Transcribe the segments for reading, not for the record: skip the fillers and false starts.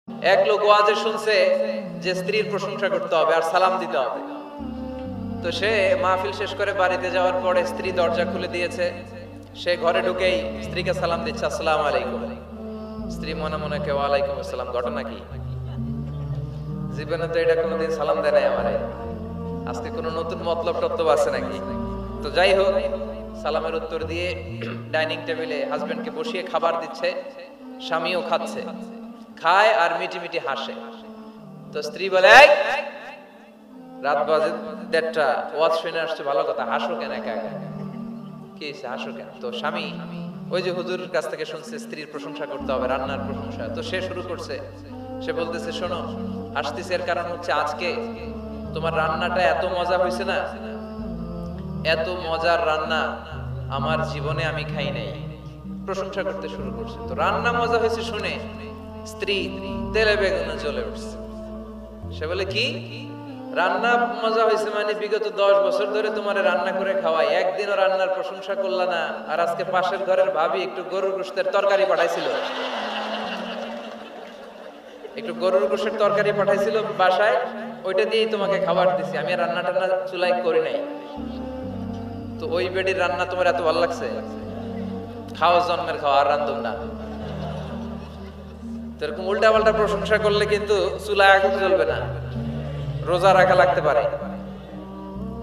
এক লোক ওয়াজে শুনছে যে স্ত্রীর প্রশংসা করতে হবে আর সালাম দিতে হবে। তো সে মাহফিল শেষ করে বাড়িতে যাওয়ার পরে স্ত্রী দরজা খুলে দিয়েছে, সে ঘরে ঢুকেই স্ত্রীকে সালাম দিচ্ছে, আসসালামু আলাইকুম। স্ত্রী মনে মনে কে ওয়ালাইকুম আসসালাম, ঘটনা কি? জীবনে তো এটা কোনোদিন সালাম দেয় নাই আমারে, আজকে কোনো নতুন মতলব টতলব আছে নাকি? তো যাই হোক, সালামের উত্তর দিয়ে ডাইনিং টেবিলে হাজবেন্ডকে বসিয়ে খাবার দিচ্ছে, স্বামীও খাচ্ছে, খায় আর মিটি মিটি হাসে। তো স্ত্রী বলে, রাত বাজে 1:30, ওয়াজ শুনে আসছে, ভালো কথা, হাসো কেন একা একা? কি হয়েছে, হাসো কেন? তো স্বামী ওই যে হুজুরের কাছ থেকে শুনছে স্ত্রীর প্রশংসা করতে হবে, রান্নার প্রশংসা। তো সে শুরু করছে, সে বলতেছে, শোনো, হাসতেছে এর কারণ হচ্ছে আজকে তোমার রান্নাটা এত মজা হয়েছে না, এত মজার রান্না আমার জীবনে আমি খাই নাই। প্রশংসা করতে শুরু করছে। তো রান্না মজা হয়েছে শুনে স্ত্রী তেলে বেগুনে জ্বলে উঠছে। সে বলে, কি রান্না মজা হয়েছে মানে বিগত 10 বছর ধরে তোমার রান্না করে খাওয়াই, একদিনও রান্নার প্রশংসা করলা না, আর আজকে পাশের ঘরের ভাবি একটু গরুর গোশতের তরকারি পাঠাইছিল, একটু গরুর গোশতের তরকারি পাঠাইছিল বাসায়, ওইটা দিয়েই তোমাকে খাবার দিছি, আমি রান্না টান্না চুলাই করি নাই। তো ওই বেডির রান্না তোমার এত ভালো লাগছে, খাওয়া জন্মের খাওয়া, আর রান্ধব না। তো এরকম উল্টা পাল্টা প্রশংসা করলে কিন্তু চুলায় আগুন জ্বলবে না, রোজা রাখা লাগতে পারে।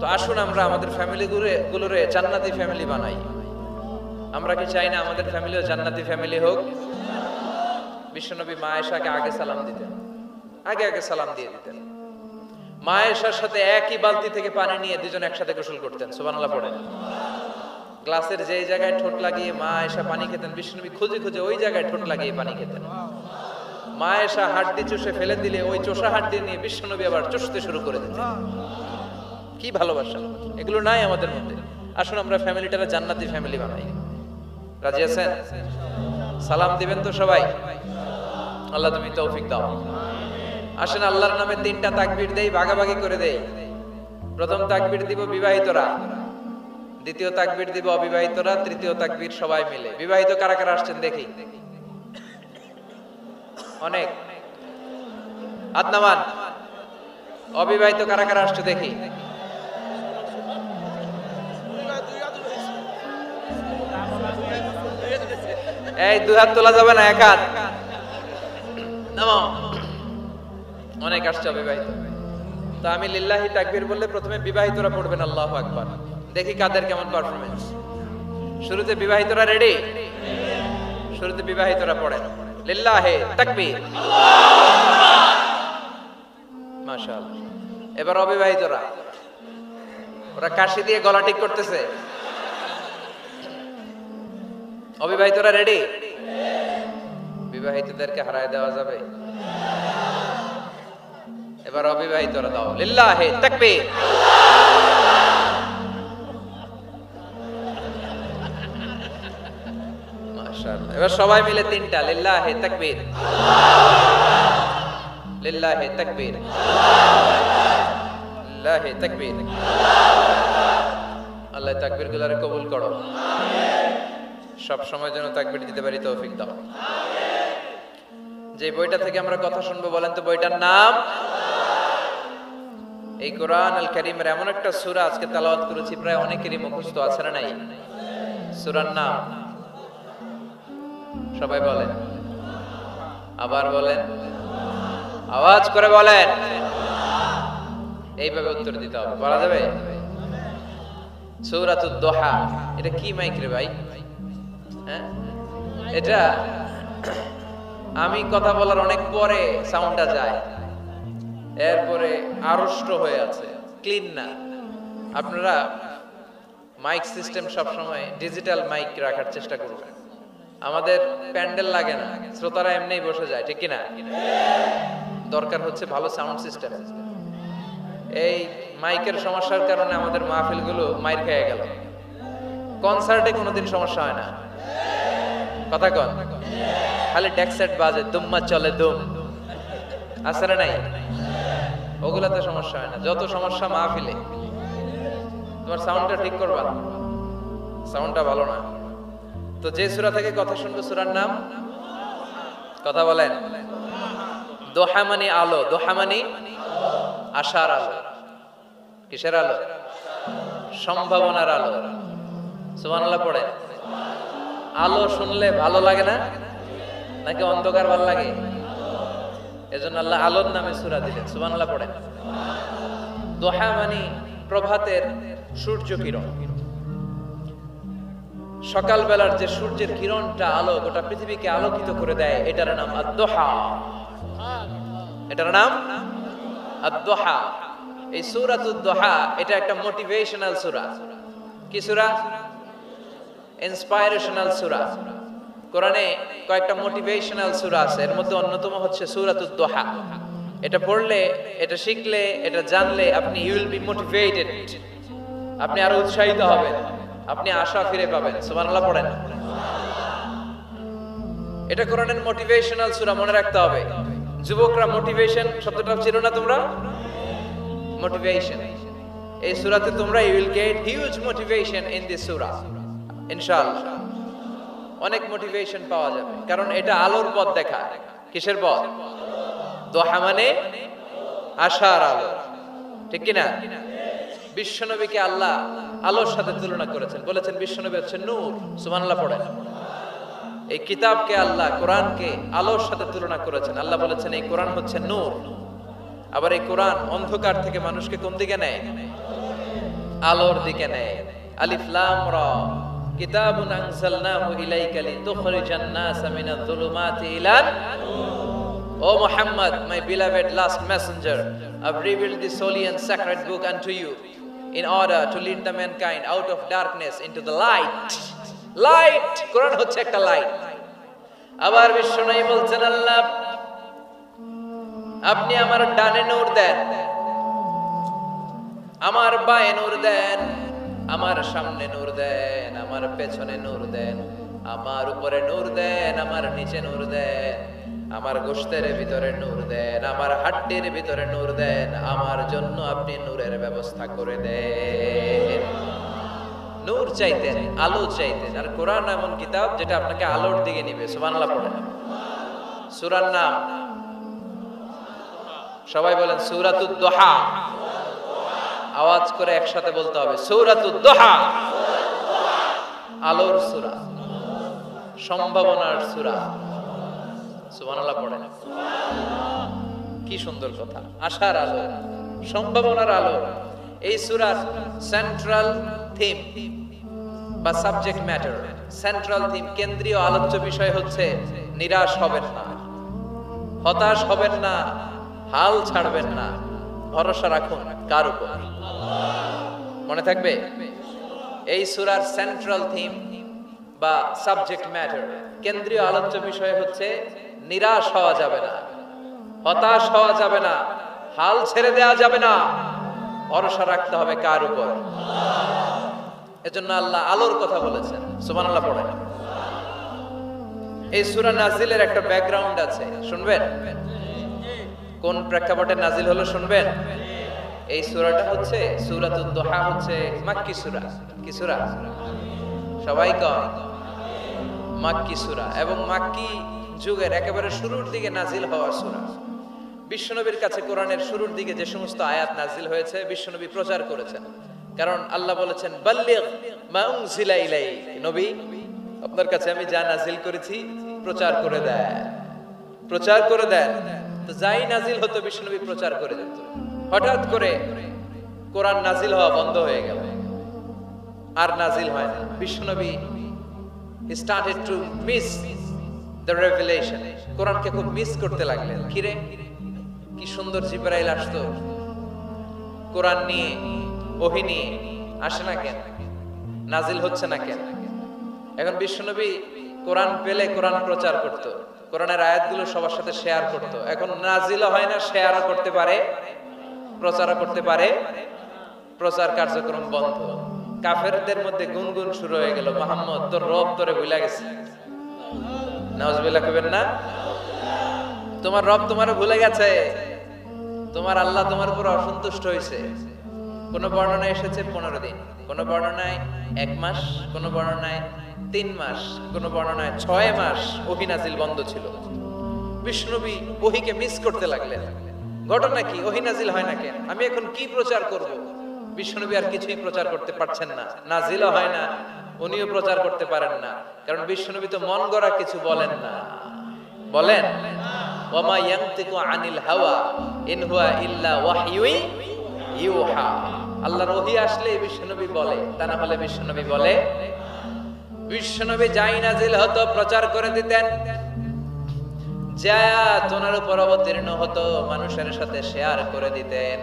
তো আসুন আমরা আমাদের ফ্যামিলি গুলোরে জান্নাতি ফ্যামিলি বানাই। আমরা কি চাই না আমাদের ফ্যামিলিও জান্নাতি ফ্যামিলি হোক? বিশ্বনবী মা আয়েশাকে আগে সালাম দিতেন, আগে সালাম দিয়ে দিতেন। মা আয়েশার সাথে একই বালতি থেকে পানি নিয়ে দুজন একসাথে গোসল করতেন, সুবহানাল্লাহ পড়েন। গ্লাসের যেই জায়গায় ঠোঁট লাগিয়ে মা আয়েশা পানি খেতেন, বিশ্বনবী খুঁজে খুঁজে ওই জায়গায় ঠোঁট লাগিয়ে পানি খেতেন। মা আয়েশা হাড্ডি চষে ফেলে দিলে ওই চোষা হাড্ডি নিয়ে বিশ্বনবী আবার চষতে শুরু করে দিতেন। কি ভালোবাসা! এগুলো নাই আমাদের মধ্যে। আসুন আমরা ফ্যামিলিটারে জান্নাতি ফ্যামিলি বানাই। রাজি আছেন? সালাম দিবেন তো সবাই? আল্লাহ তুমি তৌফিক দাও। আসেন আল্লাহর নামে 3টা তাকবীর দেই, ভাগাভাগি করে দেই। প্রথম তাকবীর দিব বিবাহিতরা, দ্বিতীয় তাকবীর দিব অবিবাহিতরা, তৃতীয় তাকবীর সবাই মিলে। বিবাহিত কারা কারা আসছেন দেখি? অনেক, হাত নামান। অবিবাহিত কারা কারা আসছে দেখি? এই 2 হাত তোলা যাবে না, 1 হাত নামাও। অনেক আসছে অবিবাহিত। তো আমি লিল্লাহি তাকবীর বললে প্রথমে বিবাহিতরা পড়বেন আল্লাহু আকবার। দেখি কাদের কেমন পারফরম্যান্স। শুরুতে বিবাহিতরা রেডি? শুরুতে বিবাহিতরা পড়েন লিল্লাহি তাকবীর, মাশাআল্লাহ। এবার অবিবাহিতরা, ওরা কাশি দিয়ে গলা ঠিক করতেছে। অবিবাহিতরা রেডি? বিবাহিতদেরকে হারায় দেওয়া যাবে? এবার অবিবাহিতরা দাও লিল্লাহি তাকবীর। মাশাআল্লাহ। এবার সবাই মিলে 3টা লিল্লাহি তাকবীর, লিল্লাহি তাকবীর, লিল্লাহি তাকবীর। আল্লাহ তাকবীর গুলারে কবুল করো, সব সময় যেন তাকবীর দিতে পারি তৌফিক দাও। যে বইটা থেকে আমরা কথা শুনবো বলেন তো বইটার নাম? এই কোরআন আল কারীমের এমন একটা সূরা আজকে তেলাওয়াত করেছি, প্রায় অনেকেরই মুখস্থ আছে না নাই? সূরার নাম সবাই বলেন, আবার বলেন, আওয়াজ করে বলেন। এইভাবে উত্তর দিতে হবে, বলা যাবে? সূরাতুদ দোহা। এটা কি মাইক রে ভাই? হ্যাঁ, এটা আমি কথা বলার অনেক পরে সাউন্ডটা যায়, এরপরে আড়ষ্ট হয়ে আছে, ক্লিন না। আপনারা মাইক সিস্টেম সবসময় ডিজিটাল মাইক রাখার চেষ্টা করবেন। আমাদের প্যান্ডেল লাগে না, শ্রোতারা এমনিই বসে যায়, ঠিক কিনা? দরকার হচ্ছে ভালো সাউন্ড সিস্টেম। এই মাইকের সমস্যার কারণে আমাদের মাহফিলগুলো মাইর খেয়ে গেল। কনসার্টে কোনোদিন সমস্যা হয় না, কথা কন, খালি ডেক সেট বাজে, দুম্মা চলে দুম, আছে না নাই? ওগুলাতে সমস্যা হয় না। যত সমস্যা মাহফিলে। তোমার সাউন্ডটা ঠিক করবা, সাউন্ডটা ভালো না। তো যে সূরা থেকে কথা শুনবো সূরার নাম কথা বলেন? দোহা মানে আলো, দোহা মানে আশার আলো। কিসের আলো? সম্ভাবনার আলো। সুবহানাল্লাহ পড়েন। আলো শুনলে ভালো লাগে না নাকি অন্ধকার ভালো লাগে? এজন্য আল্লাহ আলোর নামে সূরা দিলেন। সুবহানাল্লাহ পড়েন। দোহা মানে প্রভাতের সূর্য কিরণ। সকালবেলার যে সূর্যের কিরণটা আলো গোটা পৃথিবীকে আলোকিত করে দেয়, এটার নাম আদ-দোহা। এটার নাম আদ-দোহা। এই সূরাতুদ দোহা এটা একটা মোটিভেশনাল সূরা। কি সূরা? ইন্সপাইরেশনাল সূরা। কোরআনে কয়েকটা মোটিভেশনাল সূরা আছে, এর মধ্যে অন্যতম হচ্ছে সূরাতুদ দোহা। এটা পড়লে, এটা শিখলে, এটা জানলে আপনি ইউ উইল বি মোটিভেটেড, আপনি আরো উৎসাহিত হবেন, আপনি আশা ফিরে পাবেন। সুবহানাল্লাহ পড়েন। এটা কোরআনের মোটিভেশনাল সূরা, মনে রাখতে হবে। যুবকরা মোটিভেশন শব্দটা চিনো না তোমরা? মোটিভেশন, এই সূরাতে তোমরা you will get huge motivation in this সূরা ইনশাআল্লাহ। অনেক মোটিভেশন পাওয়া যাবে, কারণ এটা আলোর পথ দেখায়। কিসের পথ? দোহা মানে আশার আলো, ঠিক কি না? বিশ্বনবীকে আল্লাহ আলোর সাথে তুলনা করেছেন, বলেছেন বিশ্বনবী হচ্ছে নূর। সুবহানাল্লাহ পড়েন। এই কিতাবকে আল্লাহ, কোরআনকে আলোর সাথে তুলনা করেছেন। আল্লাহ বলেছেন এই কোরআন হচ্ছে নূর। আবার এই কোরআন অন্ধকার থেকে মানুষকে কোন দিকে নেয়? আলোর দিকে নেয়। আলিফ লাম রা, কিতাবুন আনজালনাহু ইলাইকা লিতুখরিজান NASA Minaj যুলুমাতি ইলান Noor. O Muhammad, my beloved last messenger, I've revealed this holy and sacred book unto you in order to lead the mankind out of darkness into the light. Light, কোরআন হচ্ছে একটা light. আবার বিশ্বনবী বলছেন আল্লাহ আপনি আমার ডানে নূর দেন, আমার বায়ে নূর দেন, আমার সামনে নূর দেন, আমার পেছনে নূর দেন, আমার উপরে নূর দেন, আমার নিচে নূর দেন, আমার গোশতের ভিতরে নূর দেন, আমার হাড্ডির ভিতরে নূর দেন, আমার জন্য আপনি নূরের ব্যবস্থা করে দেন। নূর চাইতেন, আলো চাইতেন। আর কোরআন এমন কিতাব যেটা আপনাকে আলোর দিকে নিবে। সুবহানাল্লাহ পড়েন। সূরার নাম সবাই বলেন সূরাতুদ দোহা। আওয়াজ করে একসাথে বলতে হবে সূরাতুদ দোহা। আলোর সূরা, সম্ভাবনার সূরা। সুবহানাল্লাহ পড়েন। কি সুন্দর কথা, আশার আলো, সম্ভাবনার আলো। এই সূরার সেন্ট্রাল থিম বা সাবজেক্ট ম্যাটার, সেন্ট্রাল থিম, কেন্দ্রীয় আলোচ্য বিষয় হচ্ছে নিরাশ হবেন না, হতাশ হবেন না, হাল ছাড়বেন না, ভরসা রাখুন কার উপর? মনে থাকবে? এই সূরার সেন্ট্রাল থিম বা সাবজেক্ট ম্যাটার, কেন্দ্রীয় আলোচ্য বিষয় হচ্ছে নিরাশ হওয়া যাবে না, হতাশ হওয়া যাবে না, হাল ছেড়ে দেওয়া যাবে না, ভরসা রাখতে হবে কার উপর? এজন্য আল্লাহ আলোর কথা বলেছেন। সুবহানাল্লাহ পড়েন। এই সূরা নাজিলের একটা ব্যাকগ্রাউন্ড আছে, শুনবেন? কোন প্রেক্ষাপটে নাজিল হলো শুনবেন? এই সূরাটা হচ্ছে সূরাতুদ দোহা, হচ্ছে মাক্কি সূরা। কি সূরা? সবাই কয় মাক্কি সূরা, এবং মাক্কি যুগের একেবারে শুরুর দিকে নাজিল হওয়া সূরা। বিশ্বনবীর কাছে কোরআনের শুরুর দিকে যে সমস্ত আয়াত নাজিল হয়েছে বিশ্বনবী প্রচার করেছেন, কারণ আল্লাহ বলেছেন বাল্লিগ মা উনজিলা ইলাইক, নবী আপনার কাছে আমি যা নাজিল করেছি প্রচার করে দেন, প্রচার করে দেন। তো যাই নাজিল হতো বিশ্বনবী প্রচার করে দিত। হঠাৎ করে কোরআন নাজিল হওয়া বন্ধ হয়ে গেল, আর নাজিল হয় না। বিশ্বনবী he started to miss the revelation, কোরআনকে খুব মিস করতে লাগলেন। কিরে, কি সুন্দর জিবরাইল আসতো, কোরআন নিয়ে, ওহী নিয়ে, আসে না কেন? নাজিল হচ্ছে না কেন? এখন বিশ্বনবী কোরআন পেলে কোরআন প্রচার করত, কোরআনের আয়াতগুলো সবার সাথে শেয়ার করত। এখন নাজিলও হয় না, শেয়ারও করতে পারে, প্রচারও করতে পারে, প্রচার কার্যক্রম বন্ধ। কাফেরদের মধ্যে গুনগুন শুরু হয়ে গেল, মুহাম্মদ তোর রব তোরে ভুলে গেছে। নাউজুবিল্লাহ কইবেন না? তোমার রব তোমারে ভুলে গেছে, তোমার আল্লাহ তোমার উপর অসন্তুষ্ট হয়েছে। কোন বর্ণনায় এসেছে 15 দিন, কোন বর্ণনায় 1 মাস, কোন বর্ণনায় 3 মাস, কোন বর্ণনায় 6 মাস ওহী নাজিল বন্ধ ছিল। বিশ্বনবী ওহীকে মিস করতে লাগলেন। ঘটনা কি? ওহী নাজিল হয় না কেন? আমি এখন কি প্রচার করব? বিশ্বনবী আর কিছুই প্রচার করতে পারছেন না, নাজিলও হয় না, উনিও প্রচার করতে পারেন না, কারণ বিশ্বনবী তো মন গড়া কিছু বলেন না। বলেন, ওয়ামা ইয়ানতিকু আনিল হাওয়া ইন হুয়া ইল্লা ওয়াহয়ুন ইউহা। আল্লাহর ওহী আসলে বিশ্বনবী বলে, তা না হলে বিশ্বনবী বলে? বিশ্বনবী যাই নাজিল হতো প্রচার করে দিতেন, যা তোনার উপর অবতীর্ণ হতো মানুষের সাথে শেয়ার করে দিতেন।